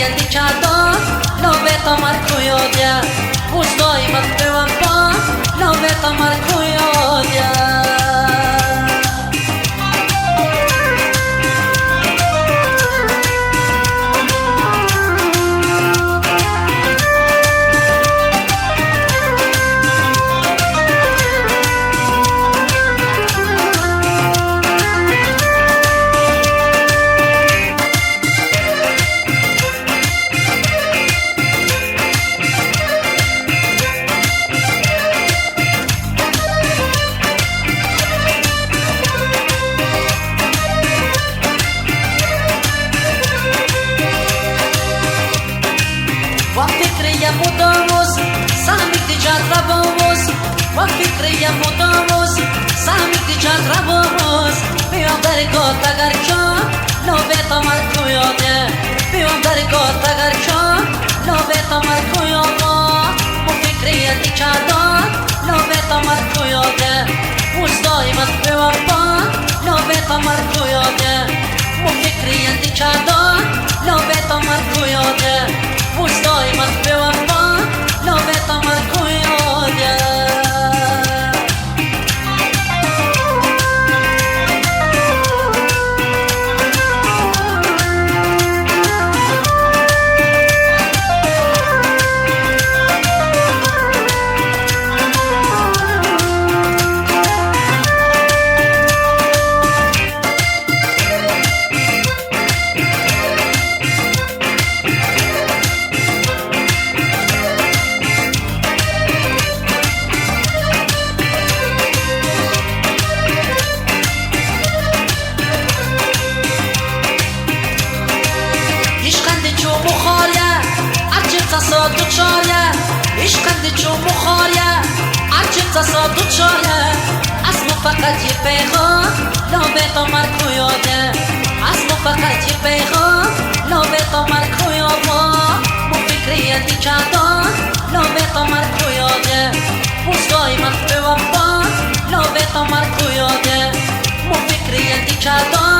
indicado, no ve tomar cuyodia. Ustoy mat byłam po, no ve tomar cuyodia. وفكري مدوس سامي تجات ربوس وفكري مدوس سامي تجات ربوس بيوم درگو تگرچو نو به تمر کویاده بيوم درگو تگرچو نو به تمر کویاده وفكري تجاتو نو به تمر کویاده وستای مت بيوم با نو به تمر کویاده وفكري تجاتو نو به تمر کویاده Ustoy mat byłam po, no ve tomar kujodia. عشقند چو مخاریه عجب تصاد چایه اسم فقط یه پیغام نامه تا مرکو یاده اسم فقط یه پیغام نامه تا مرکو یاده مو فکری دیچادان نامه تا مرکو یاده موزگای من بوام با نامه تا مرکو یاده مو فکری دیچادان